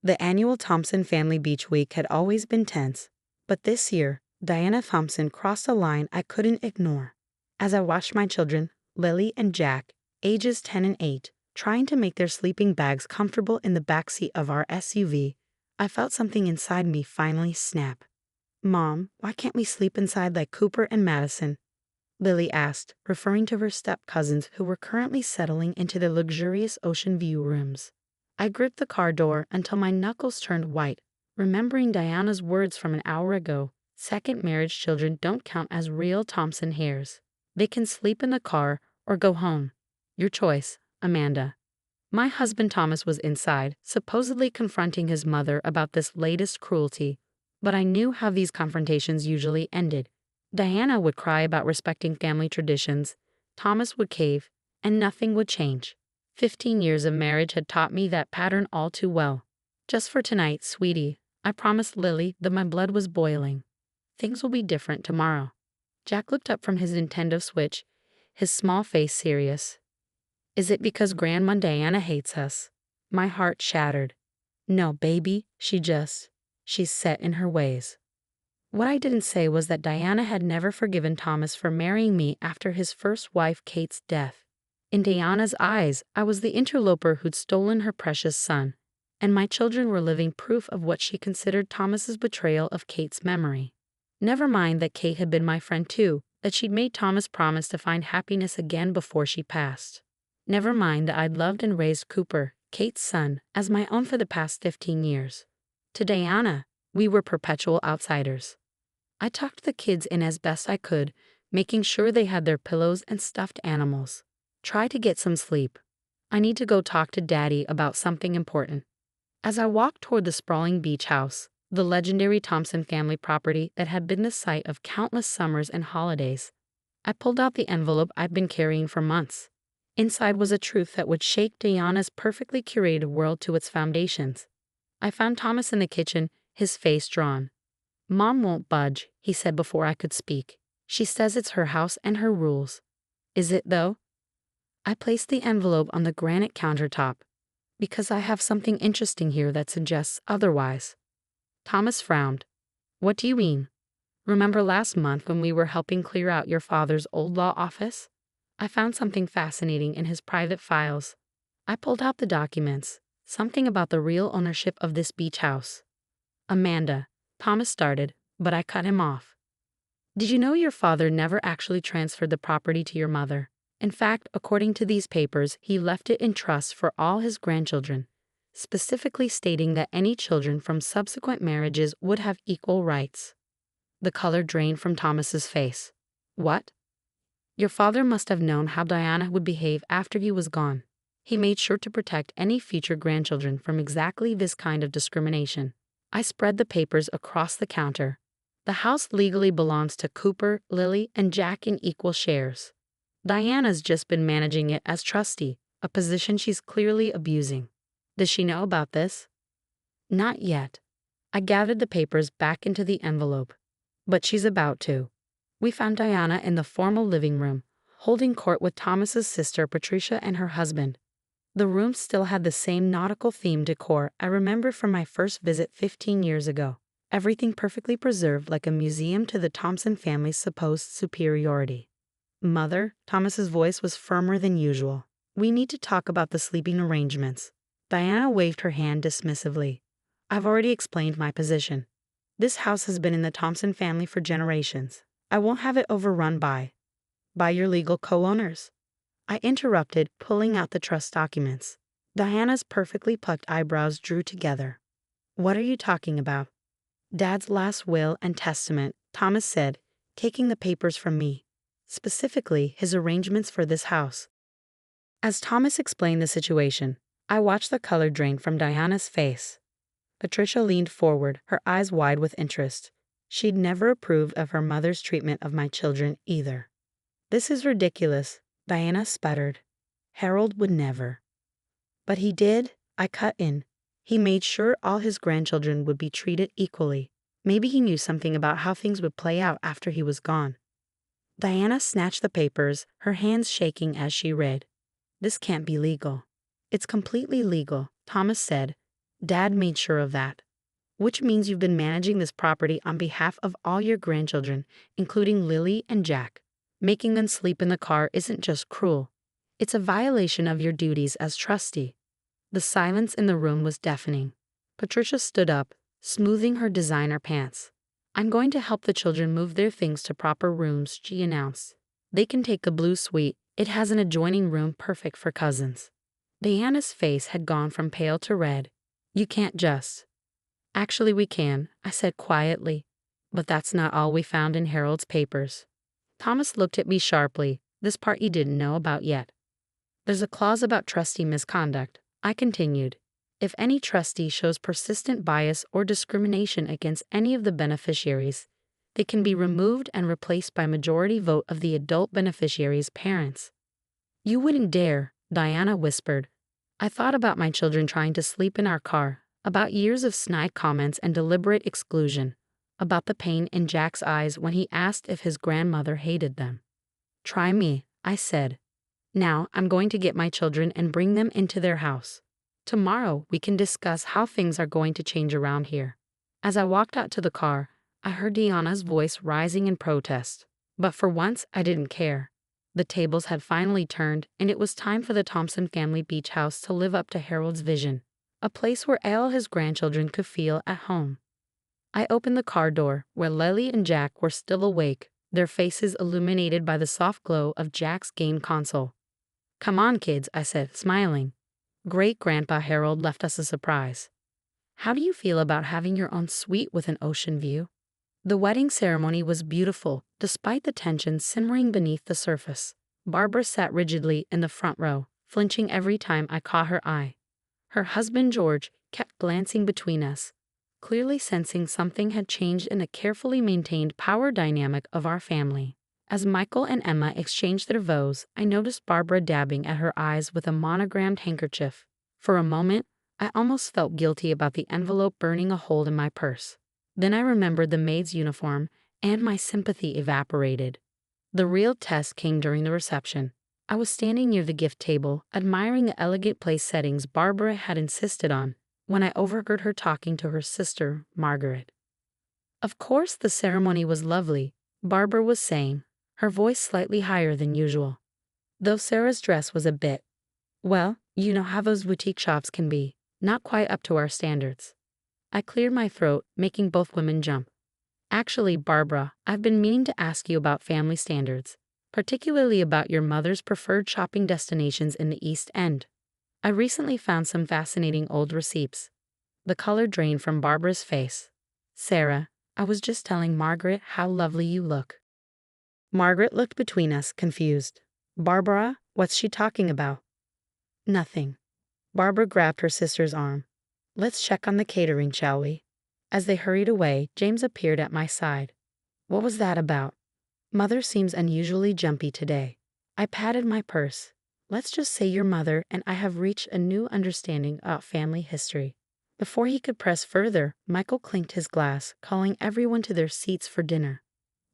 The annual Thompson Family Beach Week had always been tense, but this year, Diana Thompson crossed a line I couldn't ignore. As I watched my children, Lily and Jack, ages 10 and 8, trying to make their sleeping bags comfortable in the backseat of our SUV, I felt something inside me finally snap. "Mom, why can't we sleep inside like Cooper and Madison?" Lily asked, referring to her step-cousins who were currently settling into their luxurious ocean view rooms. I gripped the car door until my knuckles turned white, remembering Diana's words from an hour ago. Second marriage children don't count as real Thompson heirs. They can sleep in the car or go home. Your choice, Amanda. My husband Thomas was inside, supposedly confronting his mother about this latest cruelty, but I knew how these confrontations usually ended. Diana would cry about respecting family traditions, Thomas would cave, and nothing would change. 15 years of marriage had taught me that pattern all too well. "Just for tonight, sweetie," I promised Lily that my blood was boiling. "Things will be different tomorrow." Jack looked up from his Nintendo Switch, his small face serious. "Is it because Grandma Diana hates us?" My heart shattered. "No, baby, she's set in her ways." What I didn't say was that Diana had never forgiven Thomas for marrying me after his first wife Kate's death. In Diana's eyes, I was the interloper who'd stolen her precious son, and my children were living proof of what she considered Thomas's betrayal of Kate's memory. Never mind that Kate had been my friend too, that she'd made Thomas promise to find happiness again before she passed. Never mind that I'd loved and raised Cooper, Kate's son, as my own for the past 15 years. To Diana, we were perpetual outsiders. I tucked the kids in as best I could, making sure they had their pillows and stuffed animals. "Try to get some sleep. I need to go talk to Daddy about something important." As I walked toward the sprawling beach house, the legendary Thompson family property that had been the site of countless summers and holidays, I pulled out the envelope I'd been carrying for months. Inside was a truth that would shake Diana's perfectly curated world to its foundations. I found Thomas in the kitchen, his face drawn. "Mom won't budge," he said before I could speak. "She says it's her house and her rules." "Is it, though?" I placed the envelope on the granite countertop. "Because I have something interesting here that suggests otherwise." Thomas frowned. "What do you mean? Remember last month when we were helping clear out your father's old law office? I found something fascinating in his private files." I pulled out the documents, something about the real ownership of this beach house. "Amanda," Thomas started, but I cut him off. "Did you know your father never actually transferred the property to your mother? In fact, according to these papers, he left it in trust for all his grandchildren, specifically stating that any children from subsequent marriages would have equal rights." The color drained from Thomas's face. "What?" "Your father must have known how Diana would behave after he was gone. He made sure to protect any future grandchildren from exactly this kind of discrimination." I spread the papers across the counter. "The house legally belongs to Cooper, Lily, and Jack in equal shares. Diana's just been managing it as trustee, a position she's clearly abusing. Does she know about this?" "Not yet." I gathered the papers back into the envelope. "But she's about to." We found Diana in the formal living room, holding court with Thomas's sister Patricia and her husband. The room still had the same nautical-themed decor I remember from my first visit 15 years ago. Everything perfectly preserved like a museum to the Thompson family's supposed superiority. "Mother," Thomas's voice was firmer than usual. "We need to talk about the sleeping arrangements." Diana waved her hand dismissively. "I've already explained my position. This house has been in the Thompson family for generations. I won't have it overrun by your legal co-owners." I interrupted, pulling out the trust documents. Diana's perfectly plucked eyebrows drew together. "What are you talking about?" "Dad's last will and testament," Thomas said, taking the papers from me. "Specifically, his arrangements for this house." As Thomas explained the situation, I watched the color drain from Diana's face. Patricia leaned forward, her eyes wide with interest. She'd never approved of her mother's treatment of my children either. "This is ridiculous," Diana sputtered. "Harold would never." "But he did," I cut in. "He made sure all his grandchildren would be treated equally. Maybe he knew something about how things would play out after he was gone." Diana snatched the papers, her hands shaking as she read. "This can't be legal." "It's completely legal," Thomas said, Dad made sure of that. Which means you've been managing this property on behalf of all your grandchildren, including Lily and Jack. Making them sleep in the car isn't just cruel. It's a violation of your duties as trustee. The silence in the room was deafening. Patricia stood up, smoothing her designer pants. I'm going to help the children move their things to proper rooms, she announced. They can take the blue suite. It has an adjoining room perfect for cousins. Diana's face had gone from pale to red. You can't just. Actually, we can, I said quietly. But that's not all we found in Harold's papers. Thomas looked at me sharply. This part you didn't know about yet. There's a clause about trustee misconduct, I continued. If any trustee shows persistent bias or discrimination against any of the beneficiaries, they can be removed and replaced by majority vote of the adult beneficiary's parents. You wouldn't dare, Diana whispered. I thought about my children trying to sleep in our car, about years of snide comments and deliberate exclusion, about the pain in Jack's eyes when he asked if his grandmother hated them. Try me, I said. Now I'm going to get my children and bring them into their house. Tomorrow we can discuss how things are going to change around here. As I walked out to the car, I heard Diana's voice rising in protest. But for once I didn't care. The tables had finally turned, and it was time for the Thompson family beach house to live up to Harold's vision, a place where all his grandchildren could feel at home. I opened the car door, where Lily and Jack were still awake, their faces illuminated by the soft glow of Jack's game console. Come on, kids, I said, smiling. Great-Grandpa Harold left us a surprise. How do you feel about having your own suite with an ocean view? The wedding ceremony was beautiful, despite the tension simmering beneath the surface. Barbara sat rigidly in the front row, flinching every time I caught her eye. Her husband George kept glancing between us, clearly sensing something had changed in the carefully maintained power dynamic of our family. As Michael and Emma exchanged their vows, I noticed Barbara dabbing at her eyes with a monogrammed handkerchief. For a moment, I almost felt guilty about the envelope burning a hole in my purse. Then I remembered the maid's uniform, and my sympathy evaporated. The real test came during the reception. I was standing near the gift table, admiring the elegant place settings Barbara had insisted on, when I overheard her talking to her sister, Margaret. Of course the ceremony was lovely, Barbara was saying, her voice slightly higher than usual. Though Sarah's dress was a bit, well, you know how those boutique shops can be, not quite up to our standards. I cleared my throat, making both women jump. Actually, Barbara, I've been meaning to ask you about family standards, particularly about your mother's preferred shopping destinations in the East End. I recently found some fascinating old receipts. The color drained from Barbara's face. Sarah, I was just telling Margaret how lovely you look. Margaret looked between us, confused. Barbara, what's she talking about? Nothing. Barbara grabbed her sister's arm. Let's check on the catering, shall we? As they hurried away, James appeared at my side. What was that about? Mother seems unusually jumpy today. I patted my purse. Let's just say your mother and I have reached a new understanding about family history. Before he could press further, Michael clinked his glass, calling everyone to their seats for dinner.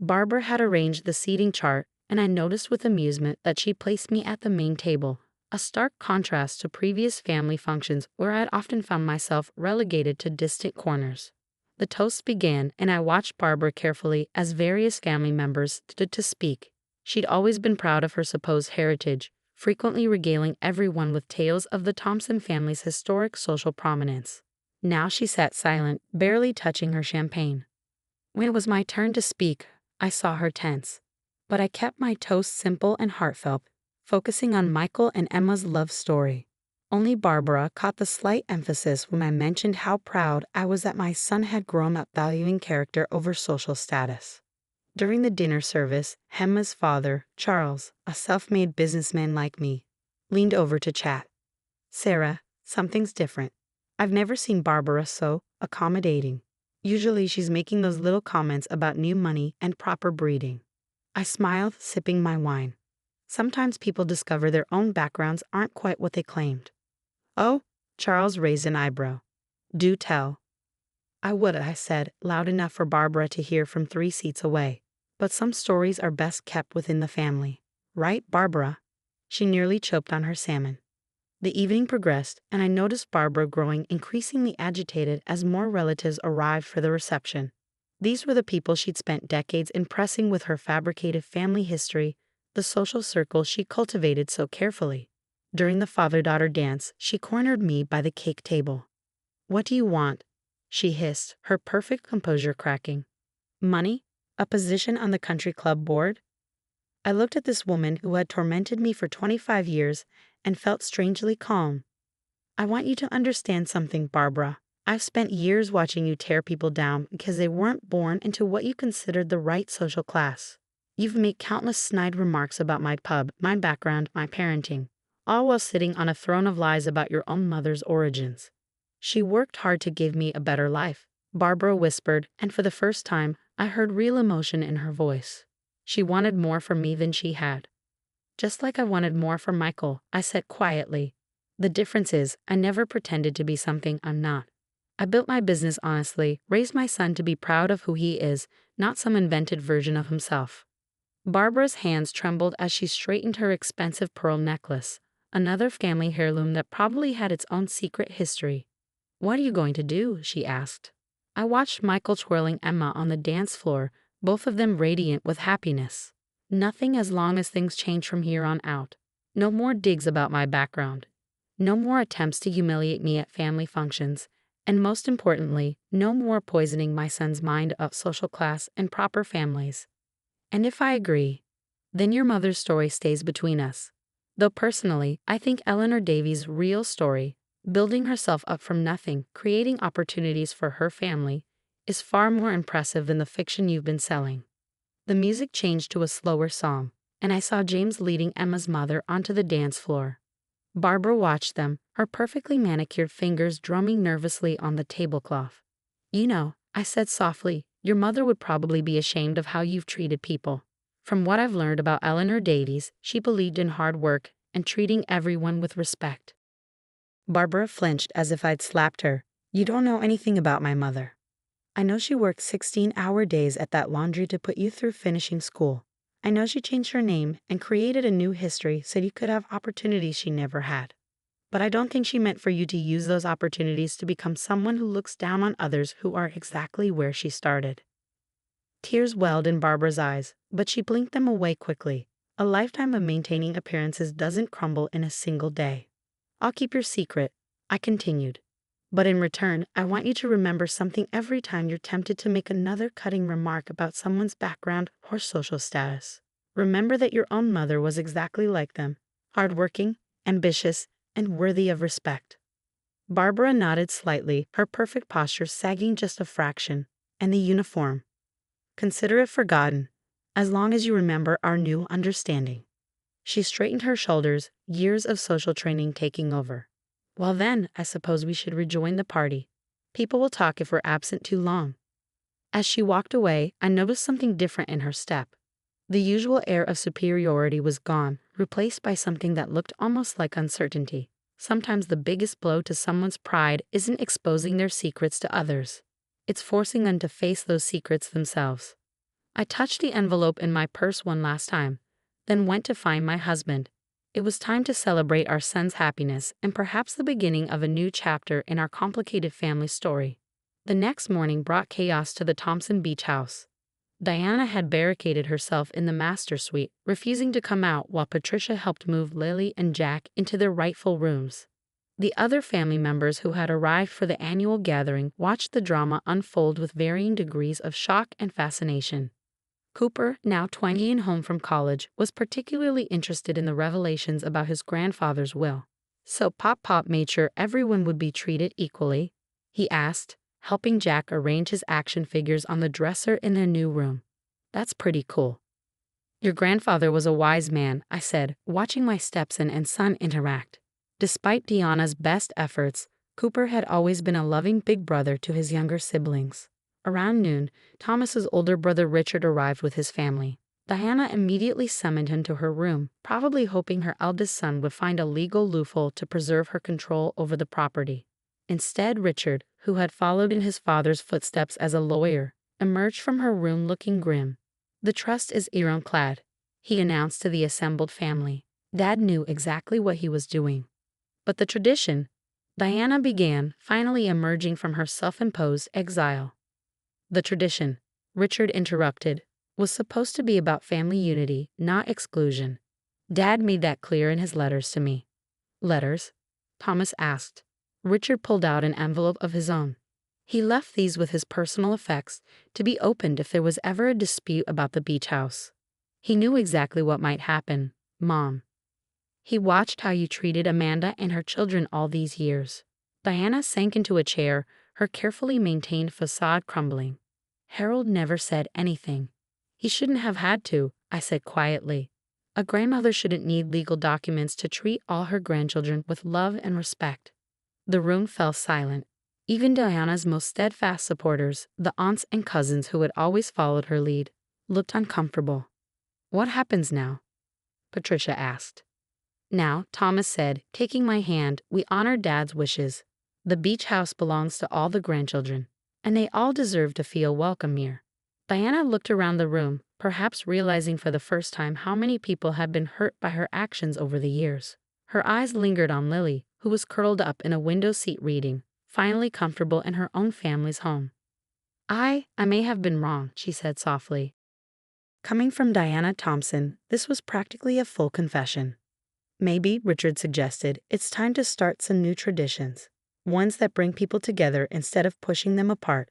Barbara had arranged the seating chart, and I noticed with amusement that she placed me at the main table, a stark contrast to previous family functions where I had often found myself relegated to distant corners. The toast began, and I watched Barbara carefully as various family members stood to speak. She'd always been proud of her supposed heritage, frequently regaling everyone with tales of the Thompson family's historic social prominence. Now she sat silent, barely touching her champagne. When it was my turn to speak, I saw her tense. But I kept my toast simple and heartfelt, focusing on Michael and Emma's love story. Only Barbara caught the slight emphasis when I mentioned how proud I was that my son had grown up valuing character over social status. During the dinner service, Emma's father, Charles, a self-made businessman like me, leaned over to chat. Sarah, something's different. I've never seen Barbara so accommodating. Usually she's making those little comments about new money and proper breeding. I smiled, sipping my wine. Sometimes people discover their own backgrounds aren't quite what they claimed. Oh, Charles raised an eyebrow. Do tell. I would, I said, loud enough for Barbara to hear from 3 seats away. But some stories are best kept within the family. Right, Barbara? She nearly choked on her salmon. The evening progressed, and I noticed Barbara growing increasingly agitated as more relatives arrived for the reception. These were the people she'd spent decades impressing with her fabricated family history, the social circle she cultivated so carefully. During the father-daughter dance, she cornered me by the cake table. "What do you want?" she hissed, her perfect composure cracking. "Money? A position on the country club board?" I looked at this woman who had tormented me for 25 years and felt strangely calm. "I want you to understand something, Barbara. I've spent years watching you tear people down because they weren't born into what you considered the right social class. You've made countless snide remarks about my pub, my background, my parenting, all while sitting on a throne of lies about your own mother's origins." "She worked hard to give me a better life," Barbara whispered, and for the first time, I heard real emotion in her voice. "She wanted more for me than she had. Just like I wanted more for Michael," I said quietly. "The difference is, I never pretended to be something I'm not. I built my business honestly, raised my son to be proud of who he is, not some invented version of himself." Barbara's hands trembled as she straightened her expensive pearl necklace, another family heirloom that probably had its own secret history. "What are you going to do?" she asked. I watched Michael twirling Emma on the dance floor, both of them radiant with happiness. "Nothing as long as things change from here on out. No more digs about my background. No more attempts to humiliate me at family functions. And most importantly, no more poisoning my son's mind of social class and proper families. And if I agree, then your mother's story stays between us. Though personally, I think Eleanor Davies' real story, building herself up from nothing, creating opportunities for her family, is far more impressive than the fiction you've been selling." The music changed to a slower song, and I saw James leading Emma's mother onto the dance floor. Barbara watched them, her perfectly manicured fingers drumming nervously on the tablecloth. "You know," I said softly, "your mother would probably be ashamed of how you've treated people. From what I've learned about Eleanor Davies, she believed in hard work and treating everyone with respect." Barbara flinched as if I'd slapped her. "You don't know anything about my mother. I know she worked 16-hour days at that laundry to put you through finishing school. I know she changed her name and created a new history so you could have opportunities she never had. But I don't think she meant for you to use those opportunities to become someone who looks down on others who are exactly where she started." Tears welled in Barbara's eyes, but she blinked them away quickly. A lifetime of maintaining appearances doesn't crumble in a single day. "I'll keep your secret," I continued. "But in return, I want you to remember something every time you're tempted to make another cutting remark about someone's background or social status. Remember that your own mother was exactly like them, hardworking, ambitious, and worthy of respect." Barbara nodded slightly, her perfect posture sagging just a fraction. "And the uniform. Consider it forgotten, as long as you remember our new understanding." She straightened her shoulders, years of social training taking over. "Well then, I suppose we should rejoin the party. People will talk if we're absent too long." As she walked away, I noticed something different in her step. The usual air of superiority was gone, replaced by something that looked almost like uncertainty. Sometimes the biggest blow to someone's pride isn't exposing their secrets to others. It's forcing them to face those secrets themselves. I touched the envelope in my purse one last time, then went to find my husband. It was time to celebrate our son's happiness and perhaps the beginning of a new chapter in our complicated family story. The next morning brought chaos to the Thompson beach house. Diana had barricaded herself in the master suite, refusing to come out while Patricia helped move Lily and Jack into their rightful rooms. The other family members who had arrived for the annual gathering watched the drama unfold with varying degrees of shock and fascination. Cooper, now 20 and home from college, was particularly interested in the revelations about his grandfather's will. "So Pop made sure everyone would be treated equally?" he asked, helping Jack arrange his action figures on the dresser in their new room. "That's pretty cool." "Your grandfather was a wise man," I said, watching my stepson and son interact. Despite Diana's best efforts, Cooper had always been a loving big brother to his younger siblings. Around noon, Thomas's older brother Richard arrived with his family. Diana immediately summoned him to her room, probably hoping her eldest son would find a legal loophole to preserve her control over the property. Instead, Richard, who had followed in his father's footsteps as a lawyer, emerged from her room looking grim. "The trust is ironclad," he announced to the assembled family. Dad knew exactly what he was doing. But the tradition, Diana began, finally emerging from her self-imposed exile. The tradition, Richard interrupted, was supposed to be about family unity, not exclusion. Dad made that clear in his letters to me. Letters? Thomas asked. Richard pulled out an envelope of his own. He left these with his personal effects to be opened if there was ever a dispute about the beach house. He knew exactly what might happen, Mom. He watched how you treated Amanda and her children all these years. Diana sank into a chair, her carefully maintained facade crumbling. Harold never said anything. He shouldn't have had to, I said quietly. A grandmother shouldn't need legal documents to treat all her grandchildren with love and respect. The room fell silent. Even Diana's most steadfast supporters, the aunts and cousins who had always followed her lead, looked uncomfortable. What happens now? Patricia asked. Now, Thomas said, taking my hand, we honor Dad's wishes. The beach house belongs to all the grandchildren, and they all deserve to feel welcome here. Diana looked around the room, perhaps realizing for the first time how many people had been hurt by her actions over the years. Her eyes lingered on Lily, who was curled up in a window seat reading, finally comfortable in her own family's home. I may have been wrong, she said softly. Coming from Diana Thompson, this was practically a full confession. Maybe, Richard suggested, it's time to start some new traditions, ones that bring people together instead of pushing them apart.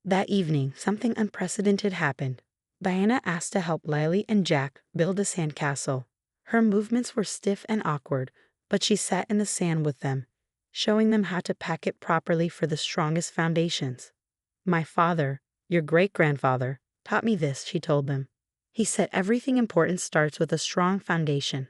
That evening, something unprecedented happened. Diana asked to help Lily and Jack build a sandcastle. Her movements were stiff and awkward, but she sat in the sand with them, showing them how to pack it properly for the strongest foundations. My father, your great-grandfather, taught me this, she told them. He said everything important starts with a strong foundation.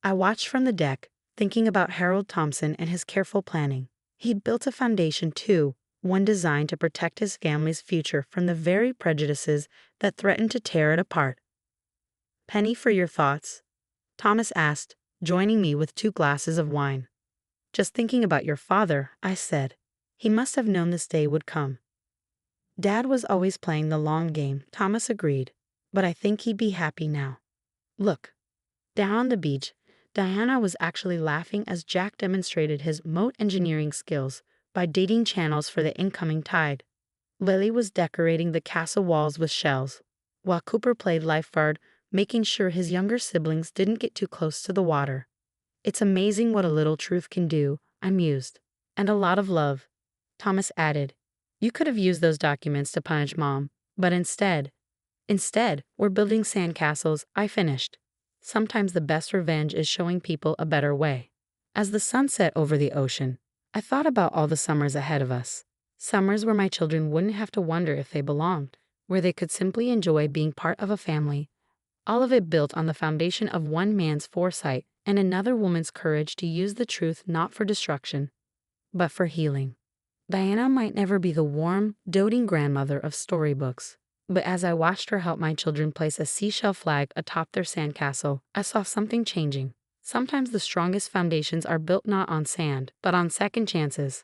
I watched from the deck, thinking about Harold Thompson and his careful planning. He'd built a foundation too, one designed to protect his family's future from the very prejudices that threatened to tear it apart. Penny, for your thoughts? Thomas asked, joining me with 2 glasses of wine. Just thinking about your father, I said. He must have known this day would come. Dad was always playing the long game, Thomas agreed, but I think he'd be happy now. Look. Down on the beach, Diana was actually laughing as Jack demonstrated his moat engineering skills by dating channels for the incoming tide. Lily was decorating the castle walls with shells, while Cooper played lifeguard, making sure his younger siblings didn't get too close to the water. It's amazing what a little truth can do, I mused. And a lot of love, Thomas added. You could have used those documents to punish Mom, but instead, we're building sandcastles, I finished. Sometimes the best revenge is showing people a better way. As the sun set over the ocean, I thought about all the summers ahead of us. Summers where my children wouldn't have to wonder if they belonged, where they could simply enjoy being part of a family. All of it built on the foundation of one man's foresight and another woman's courage to use the truth not for destruction, but for healing. Diana might never be the warm, doting grandmother of storybooks. But as I watched her help my children place a seashell flag atop their sandcastle, I saw something changing. Sometimes the strongest foundations are built not on sand, but on second chances.